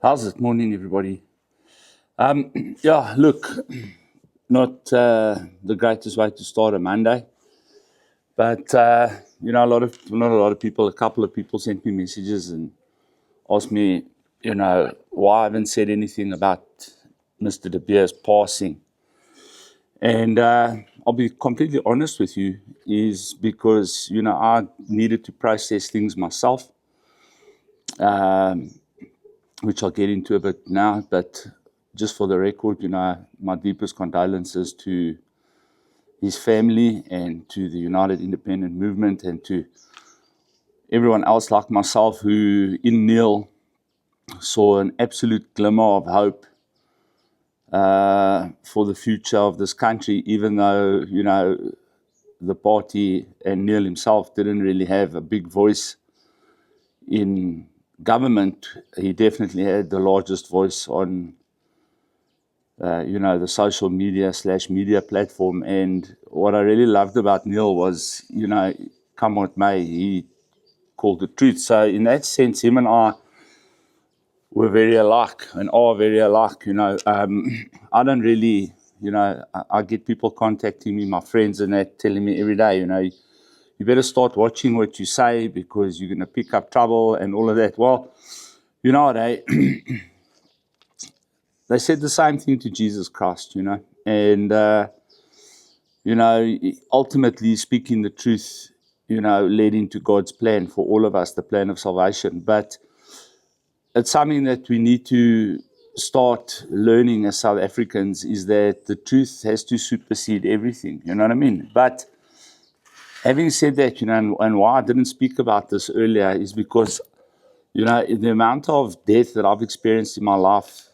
How's it? Morning, everybody. Yeah, look, not the greatest way to start a Monday, but not a lot of people. A couple of people sent me messages and asked me, why I haven't said anything about Mr. De Beer's passing. And I'll be completely honest with you, is because I needed to process things myself, which I'll get into a bit now, but just for the record, my deepest condolences to his family and to the United Independent Movement and to everyone else like myself who in Neil saw an absolute glimmer of hope for the future of this country, even though, the party and Neil himself didn't really have a big voice in government. He definitely had the largest voice on the social media/media platform. And what I really loved about Neil was, come what may, he called the truth. So in that sense, him and I were very alike and are very alike. I don't really, I get people contacting me, my friends and that, telling me every day, you better start watching what you say because you're going to pick up trouble and all of that. Well, they said the same thing to Jesus Christ, and, ultimately speaking the truth, led into God's plan for all of us, the plan of salvation. But it's something that we need to start learning as South Africans, is that the truth has to supersede everything, you know what I mean? But having said that, and why I didn't speak about this earlier is because, the amount of death that I've experienced in my life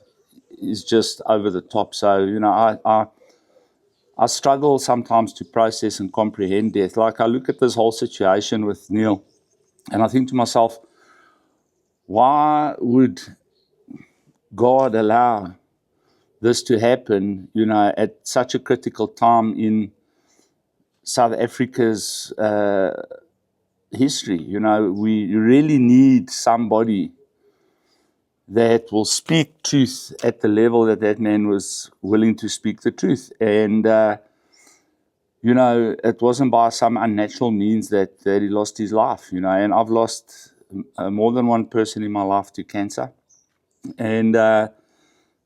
is just over the top. So, I struggle sometimes to process and comprehend death. Like, I look at this whole situation with Neil, and I think to myself, why would God allow this to happen, at such a critical time in South Africa's history? We really need somebody that will speak truth at the level that man was willing to speak the truth. And, it wasn't by some unnatural means that he lost his life, and I've lost more than one person in my life to cancer. And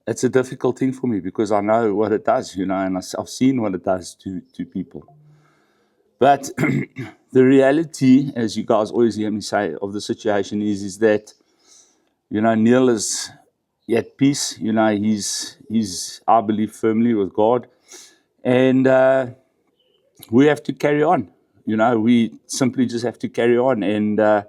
it's a difficult thing for me because I know what it does, and I've seen what it does to people. But the reality, as you guys always hear me say, of the situation is that, Neil is at peace. He's, I believe, firmly with God. And we have to carry on. We simply just have to carry on. And I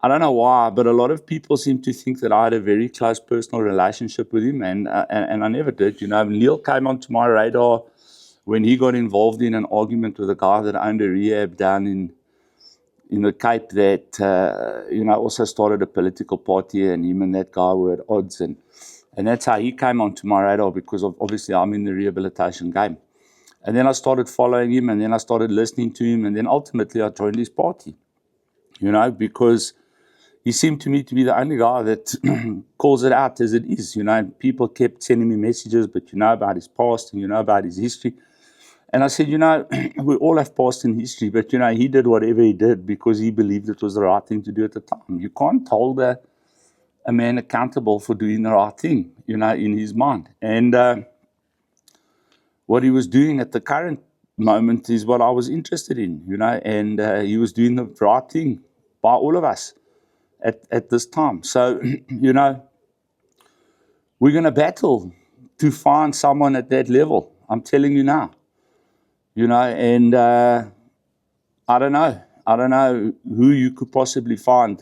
don't know why, but a lot of people seem to think that I had a very close personal relationship with him, and I never did. Neil came onto my radar when he got involved in an argument with a guy that owned a rehab down in the Cape that, also started a political party, and him and that guy were at odds. And that's how he came onto my radar, because obviously I'm in the rehabilitation game. And then I started following him, and then I started listening to him, and then ultimately I joined his party, because he seemed to me to be the only guy that calls it out as it is. People kept sending me messages, but about his past and about his history. And I said, we all have past in history, but he did whatever he did because he believed it was the right thing to do at the time. You can't hold a man accountable for doing the right thing, in his mind. And what he was doing at the current moment is what I was interested in, and he was doing the right thing by all of us at this time. So, we're going to battle to find someone at that level. I'm telling you now, and I don't know who you could possibly find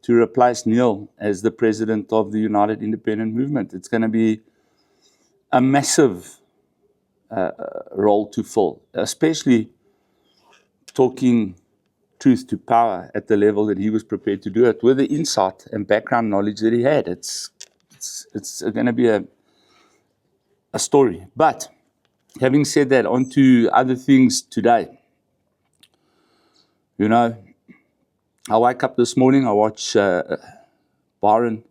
to replace Neil as the president of the United Independent Movement. It's going to be a massive role to fill, especially talking truth to power at the level that he was prepared to do it, with the insight and background knowledge that he had. It's going to be a story. But having said that, on to other things today. I wake up this morning, I watch Byron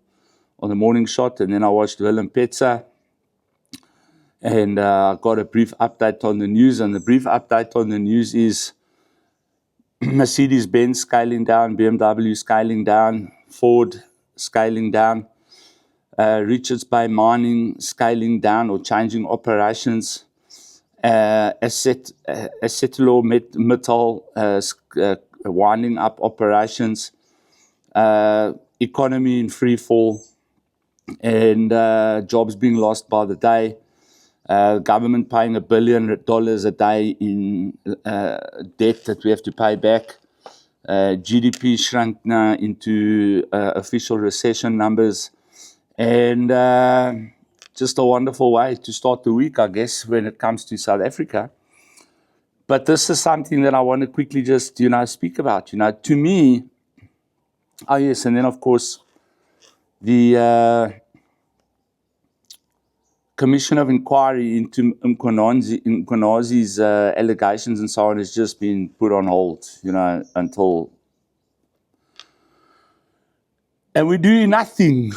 on the morning shot, and then I watched Willem Petzer, and I got a brief update on the news. And the brief update on the news is Mercedes-Benz scaling down, BMW scaling down, Ford scaling down, Richards Bay Mining scaling down or changing operations, ArcelorMittal winding up operations, economy in free fall, and jobs being lost by the day. Government paying $1 billion a day in debt that we have to pay back. GDP shrunk now into official recession numbers. And just a wonderful way to start the week, I guess, when it comes to South Africa. But this is something that I want to quickly just, speak about. To me, oh yes, and then of course, the Commission of Inquiry into Mkonazi's allegations and so on has just been put on hold, until... And we do nothing.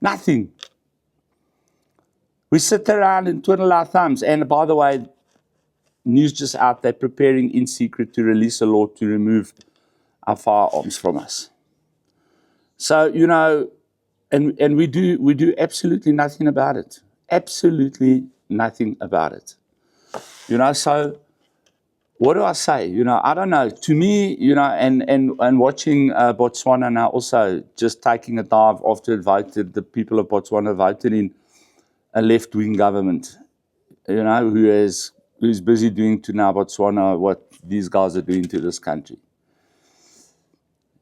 Nothing. We sit around and twiddle our thumbs. And by the way, news just out, they're preparing in secret to release a law to remove our firearms from us. So, and we do absolutely nothing about it. Absolutely nothing about it. So what do I say? I don't know. To me, and watching Botswana now also just taking a dive after it voted, the people of Botswana voted in a left-wing government, who's busy doing to now Botswana what these guys are doing to this country.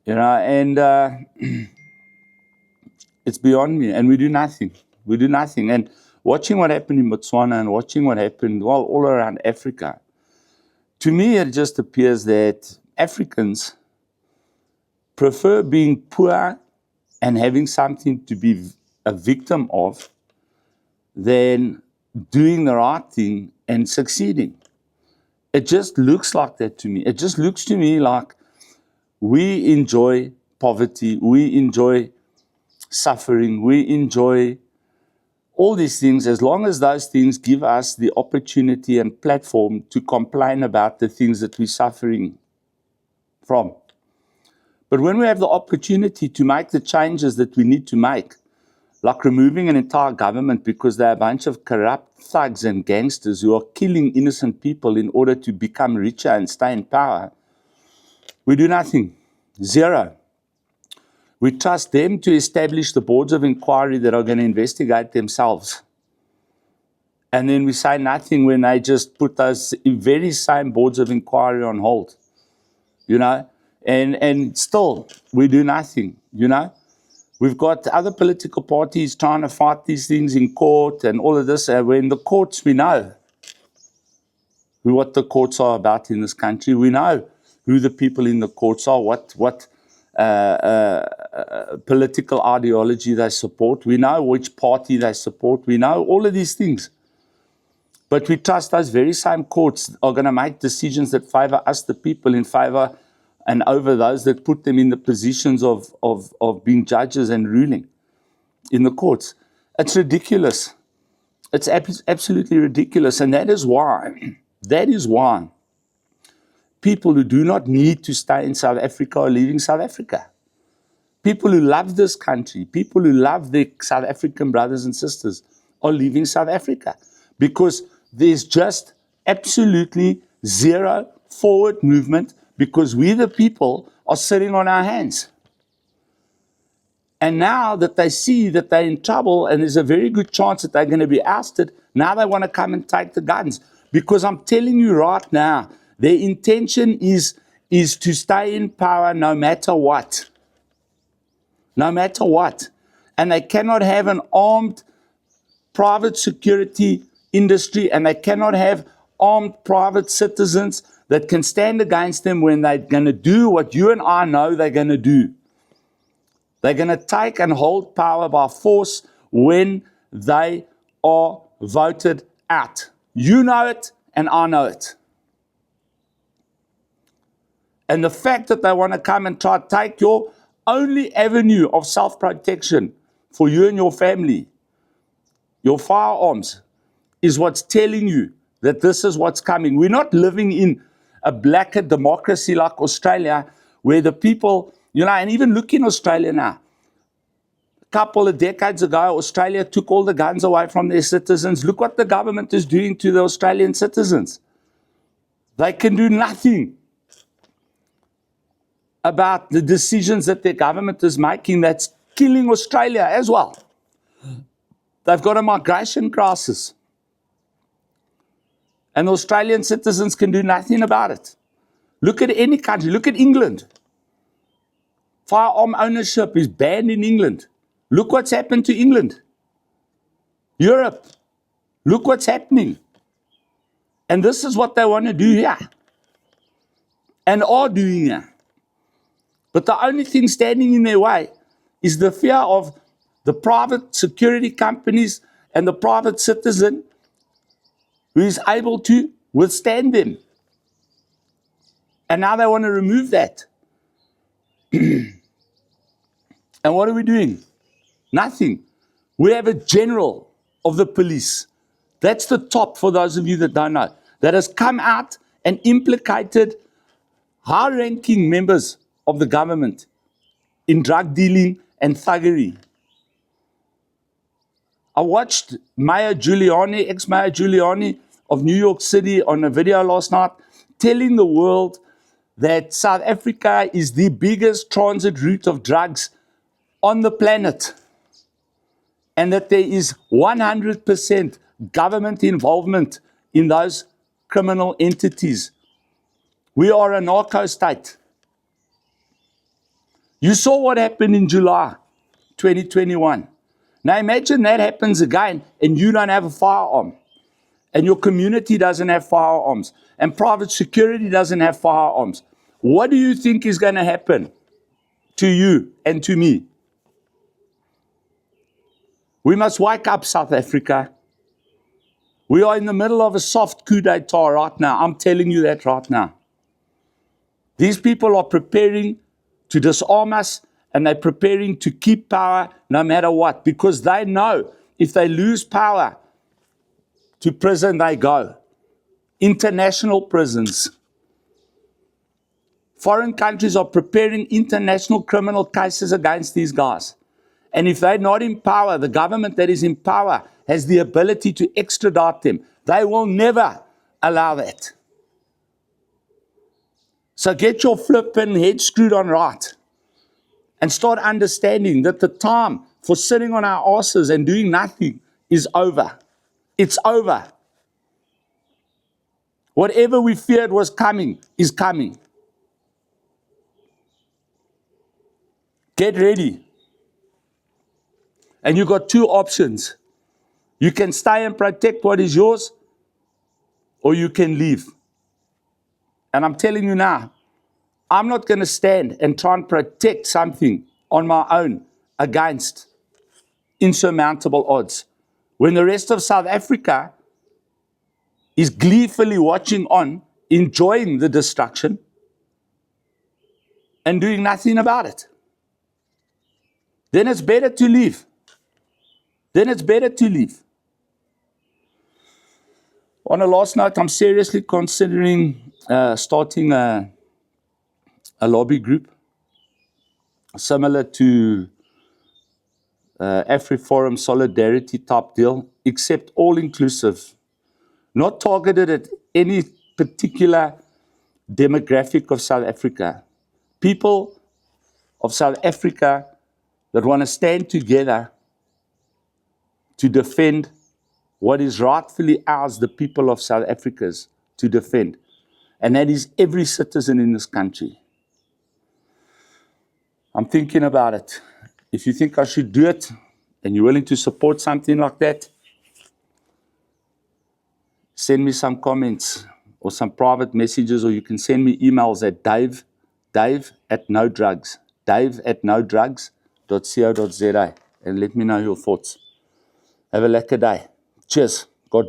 And it's beyond me, and we do nothing. We do nothing. And watching what happened in Botswana and watching what happened, all around Africa, to me it just appears that Africans prefer being poor and having something to be a victim of than doing the right thing and succeeding. It just looks like that to me. It just looks to me like we enjoy poverty, we enjoy suffering, we enjoy all these things as long as those things give us the opportunity and platform to complain about the things that we're suffering from. But when we have the opportunity to make the changes that we need to make, like removing an entire government because they're a bunch of corrupt thugs and gangsters who are killing innocent people in order to become richer and stay in power, we do nothing. Zero. We trust them to establish the boards of inquiry that are going to investigate themselves. And then we say nothing when they just put those very same boards of inquiry on hold. And still, we do nothing, We've got other political parties trying to fight these things in court and all of this. When the courts, we know what the courts are about in this country. We know who the people in the courts are, what political ideology they support. We know which party they support. We know all of these things. But we trust those very same courts are going to make decisions that favor us, the people, in favor and over those that put them in the positions of being judges and ruling in the courts. It's ridiculous. It's absolutely ridiculous. And that is why people who do not need to stay in South Africa are leaving South Africa. People who love this country, people who love their South African brothers and sisters are leaving South Africa because there's just absolutely zero forward movement because we, the people, are sitting on our hands. And now that they see that they're in trouble and there's a very good chance that they're going to be ousted, now they want to come and take the guns. Because I'm telling you right now, their intention is to stay in power no matter what. No matter what. And they cannot have an armed private security industry, and they cannot have armed private citizens that can stand against them when they're going to do what you and I know they're going to do. They're going to take and hold power by force when they are voted out. You know it, and I know it. And the fact that they want to come and try to take your only avenue of self-protection for you and your family, your firearms, is what's telling you that this is what's coming. We're not living in a blacker democracy like Australia, where the people, and even look in Australia now. A couple of decades ago, Australia took all the guns away from their citizens. Look what the government is doing to the Australian citizens. They can do nothing about the decisions that their government is making that's killing Australia as well. They've got a migration crisis. And Australian citizens can do nothing about it. Look at any country. Look at England. Firearm ownership is banned in England. Look what's happened to England. Europe. Look what's happening. And this is what they want to do here. And are doing here. But the only thing standing in their way is the fear of the private security companies and the private citizen who is able to withstand them. And now they want to remove that. And what are we doing? Nothing. We have a general of the police. That's the top, for those of you that don't know, that has come out and implicated high-ranking members of the government in drug dealing and thuggery. I watched Mayor Giuliani, ex-Mayor Giuliani of New York City, on a video last night telling the world that South Africa is the biggest transit route of drugs on the planet, and that there is 100% government involvement in those criminal entities. We are a narco state. You saw what happened in July 2021. Now imagine that happens again and you don't have a firearm, and your community doesn't have firearms, and private security doesn't have firearms. What do you think is going to happen to you and to me? We must wake up, South Africa. We are in the middle of a soft coup d'etat right now. I'm telling you that right now. These people are preparing to disarm us, and they're preparing to keep power no matter what, because they know if they lose power, to prison they go. International prisons. Foreign countries are preparing international criminal cases against these guys. And if they're not in power, the government that is in power has the ability to extradite them. They will never allow that. So get your flipping head screwed on right and start understanding that the time for sitting on our asses and doing nothing is over. It's over. Whatever we feared was coming is coming. Get ready. And you've got two options. You can stay and protect what is yours, or you can leave. And I'm telling you now, I'm not going to stand and try and protect something on my own against insurmountable odds, when the rest of South Africa is gleefully watching on, enjoying the destruction, and doing nothing about it. Then it's better to leave. Then it's better to leave. On a last note, I'm seriously considering starting a lobby group similar to AfriForum Solidarity type deal, except all-inclusive, not targeted at any particular demographic of South Africa. People of South Africa that want to stand together to defend what is rightfully ours, the people of South Africa's, to defend. And that is every citizen in this country. I'm thinking about it. If you think I should do it, and you're willing to support something like that, send me some comments or some private messages, or you can send me emails at dave@nodrugs, dave@nodrugs.co.za, and let me know your thoughts. Have a lekker day. Cheers.